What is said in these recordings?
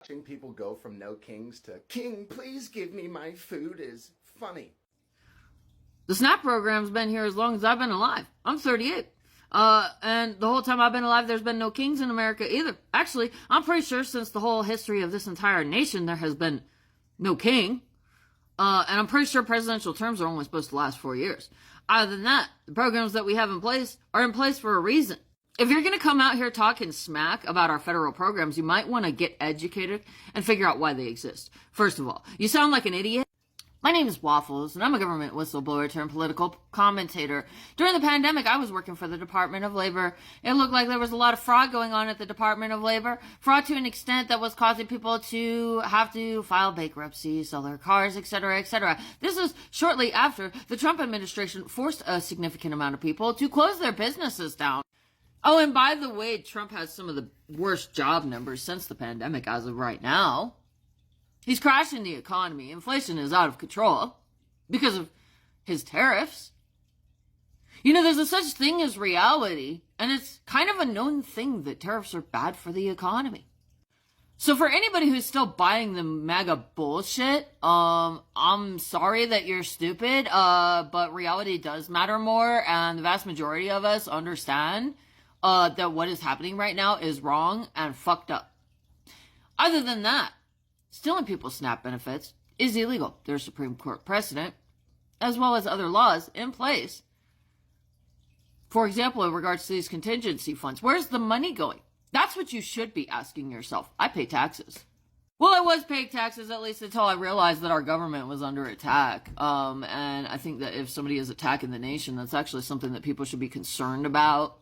Watching people go from no kings to king, please give me my food is funny. The SNAP program's been here as long as I've been alive. I'm 38. And the whole time I've been alive, there's been no kings in America either. Actually, I'm pretty sure since the whole history of this entire nation, there has been no king. And I'm pretty sure presidential terms are only supposed to last 4 years. Other than that, the programs that we have in place are in place for a reason. If you're going to come out here talking smack about our federal programs, you might want to get educated and figure out why they exist. First of all, you sound like an idiot. My name is Waffles, and I'm a government whistleblower turned political commentator. During the pandemic, I was working for the Department of Labor. It looked like there was a lot of fraud going on at the Department of Labor. Fraud to an extent that was causing people to have to file bankruptcy, sell their cars, etc., etc. This is shortly after the Trump administration forced a significant amount of people to close their businesses down. Oh, and by the way, Trump has some of the worst job numbers since the pandemic as of right now. He's crashing the economy. Inflation is out of control because of his tariffs. You know, there's a such thing as reality, and it's kind of a known thing that tariffs are bad for the economy. So for anybody who's still buying the MAGA bullshit, I'm sorry that you're stupid, but reality does matter more, and the vast majority of us understand that what is happening right now is wrong and fucked up. Other than that, stealing people's SNAP benefits is illegal. There's Supreme Court precedent, as well as other laws in place. For example, in regards to these contingency funds, where's the money going? That's what you should be asking yourself. I pay taxes. Well, I was paying taxes at least until I realized that our government was under attack. And I think that if somebody is attacking the nation, that's actually something that people should be concerned about.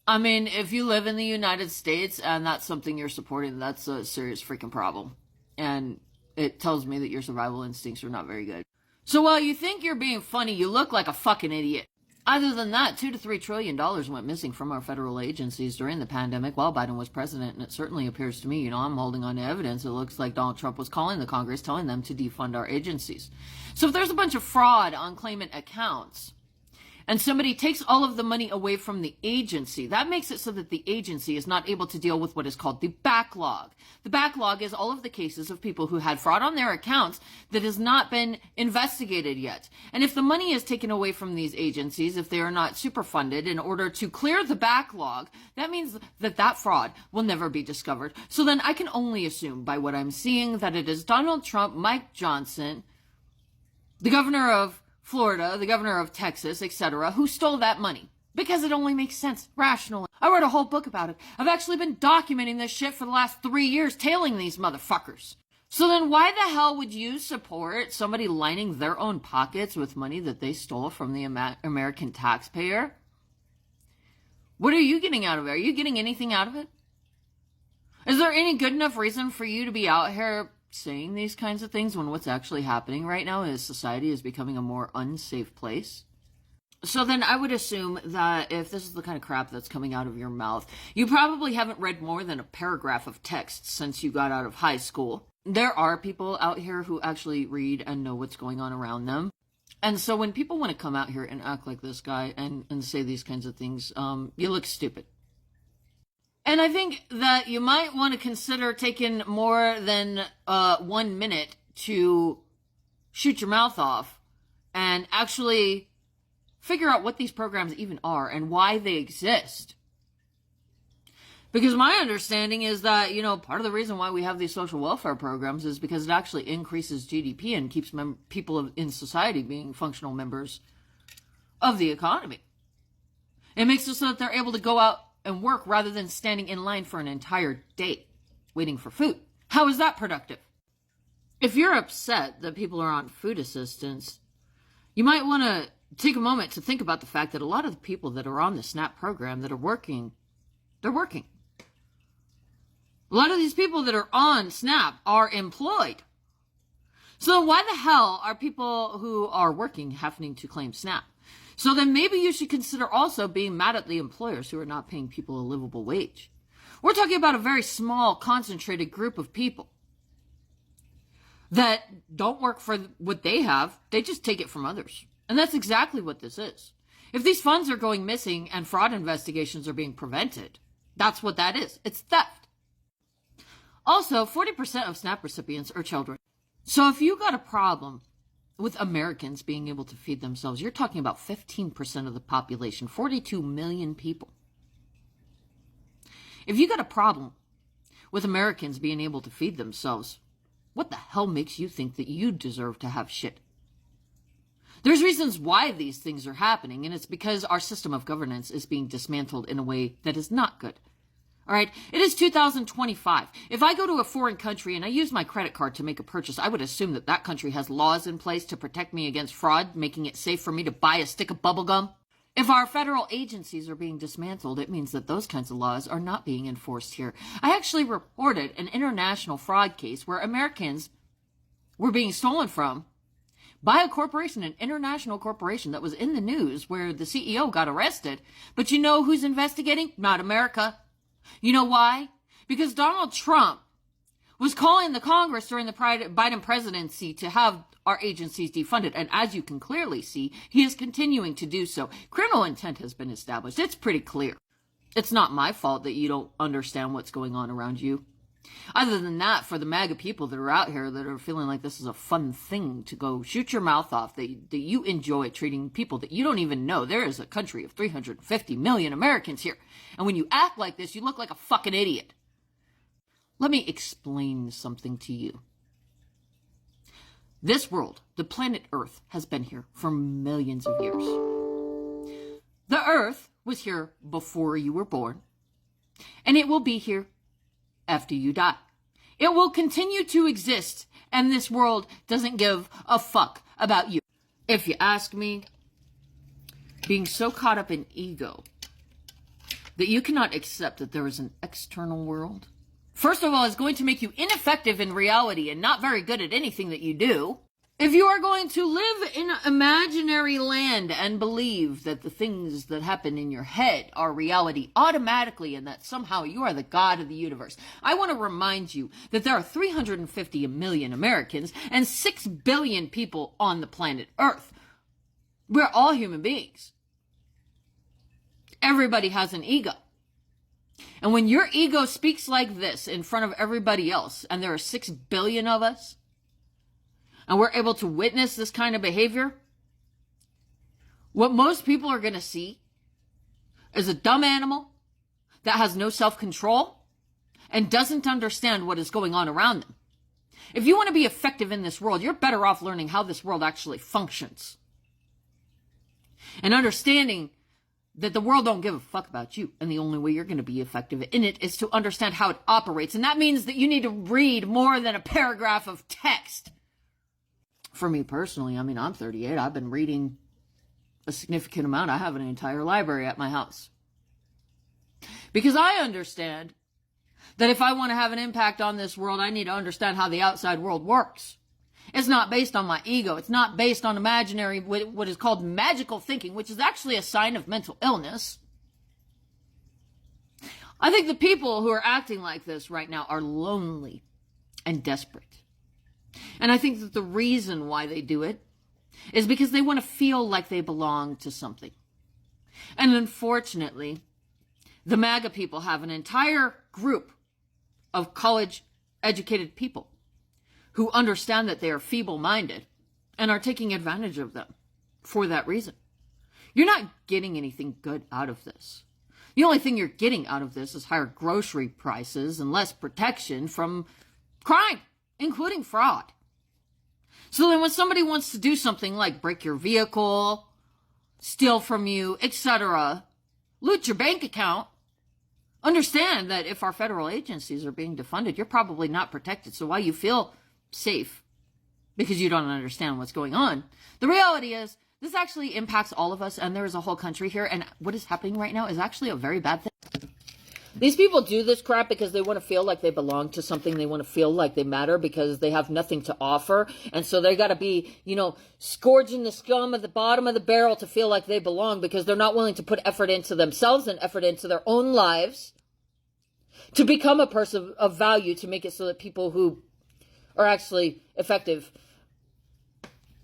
I mean, if you live in the United States and that's something you're supporting, that's a serious freaking problem. And it tells me that your survival instincts are not very good. So while you think you're being funny, you look like a fucking idiot. Other than that, $2 to $3 trillion went missing from our federal agencies during the pandemic while Biden was president, and it certainly appears to me, I'm holding on to evidence. It looks like Donald Trump was calling the Congress, telling them to defund our agencies. So if there's a bunch of fraud on claimant accounts, and somebody takes all of the money away from the agency, that makes it so that the agency is not able to deal with what is called the backlog. The backlog is all of the cases of people who had fraud on their accounts that has not been investigated yet. And if the money is taken away from these agencies, if they are not superfunded in order to clear the backlog, that means that that fraud will never be discovered. So then I can only assume by what I'm seeing that it is Donald Trump, Mike Johnson, the governor of Florida, the governor of Texas, etc., who stole that money. Because it only makes sense, rationally. I wrote a whole book about it. I've actually been documenting this shit for the last 3 years, tailing these motherfuckers. So then why the hell would you support somebody lining their own pockets with money that they stole from the American taxpayer? What are you getting out of it? Are you getting anything out of it? Is there any good enough reason for you to be out here saying these kinds of things when what's actually happening right now is society is becoming a more unsafe place? So then I would assume that if this is the kind of crap that's coming out of your mouth, you probably haven't read more than a paragraph of text since you got out of high school. There are people out here who actually read and know what's going on around them. And so when people want to come out here and act like this guy and say these kinds of things, you look stupid. And I think that you might want to consider taking more than 1 minute to shoot your mouth off and actually figure out what these programs even are and why they exist. Because my understanding is that, part of the reason why we have these social welfare programs is because it actually increases GDP and keeps people in society being functional members of the economy. It makes it so that they're able to go out and work rather than standing in line for an entire day waiting for food. How is that productive? If you're upset that people are on food assistance, you might want to take a moment to think about the fact that a lot of the people that are on the SNAP program that are working, they're working. A lot of these people that are on SNAP are employed. So why the hell are people who are working having to claim SNAP? So then maybe you should consider also being mad at the employers who are not paying people a livable wage. We're talking about a very small, concentrated group of people that don't work for what they have. They just take it from others. And that's exactly what this is. If these funds are going missing and fraud investigations are being prevented, that's what that is. It's theft. Also, 40% of SNAP recipients are children. So if you got a problem with Americans being able to feed themselves, you're talking about 15% of the population, 42 million people. If you got a problem with Americans being able to feed themselves, what the hell makes you think that you deserve to have shit? There's reasons why these things are happening, and it's because our system of governance is being dismantled in a way that is not good. All right, it is 2025. If I go to a foreign country and I use my credit card to make a purchase, I would assume that that country has laws in place to protect me against fraud, making it safe for me to buy a stick of bubble gum. If our federal agencies are being dismantled, it means that those kinds of laws are not being enforced here. I actually reported an international fraud case where Americans were being stolen from by a corporation, an international corporation that was in the news where the CEO got arrested. But you know who's investigating? Not America. You know why? Because Donald Trump was calling the Congress during the Biden presidency to have our agencies defunded. And as you can clearly see, he is continuing to do so. Criminal intent has been established. It's pretty clear. It's not my fault that you don't understand what's going on around you. Other than that, for the MAGA people that are out here that are feeling like this is a fun thing to go shoot your mouth off, that you enjoy treating people that you don't even know. There is a country of 350 million Americans here. And when you act like this, you look like a fucking idiot. Let me explain something to you. This world, the planet Earth, has been here for millions of years. The Earth was here before you were born, and it will be here after you die. It will continue to exist, and this world doesn't give a fuck about you. If you ask me, being so caught up in ego that you cannot accept that there is an external world, first of all, is going to make you ineffective in reality and not very good at anything that you do. If you are going to live in an imaginary land and believe that the things that happen in your head are reality automatically and that somehow you are the god of the universe, I want to remind you that there are 350 million Americans and 6 billion people on the planet Earth. We're all human beings. Everybody has an ego. And when your ego speaks like this in front of everybody else, and there are 6 billion of us, and we're able to witness this kind of behavior, what most people are going to see is a dumb animal that has no self-control and doesn't understand what is going on around them. If you want to be effective in this world, you're better off learning how this world actually functions and understanding that the world don't give a fuck about you, and the only way you're going to be effective in it is to understand how it operates, and that means that you need to read more than a paragraph of text. For me personally, I'm 38. I've been reading a significant amount. I have an entire library at my house. Because I understand that if I want to have an impact on this world, I need to understand how the outside world works. It's not based on my ego. It's not based on imaginary, what is called magical thinking, which is actually a sign of mental illness. I think the people who are acting like this right now are lonely and desperate. And I think that the reason why they do it is because they want to feel like they belong to something. And unfortunately, the MAGA people have an entire group of college-educated people who understand that they are feeble-minded and are taking advantage of them for that reason. You're not getting anything good out of this. The only thing you're getting out of this is higher grocery prices and less protection from crime, including fraud. So then when somebody wants to do something like break your vehicle, steal from you, etc., loot your bank account, understand that if our federal agencies are being defunded, you're probably not protected. So while you feel safe because you don't understand what's going on, the reality is this actually impacts all of us, and there is a whole country here, and what is happening right now is actually a very bad thing. These people do this crap because they want to feel like they belong to something. They want to feel like they matter because they have nothing to offer. And so they got to be, scourging the scum at the bottom of the barrel to feel like they belong because they're not willing to put effort into themselves and effort into their own lives to become a person of value, to make it so that people who are actually effective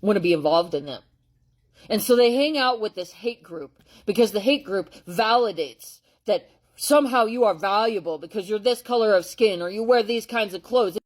want to be involved in them. And so they hang out with this hate group because the hate group validates that somehow you are valuable because you're this color of skin or you wear these kinds of clothes.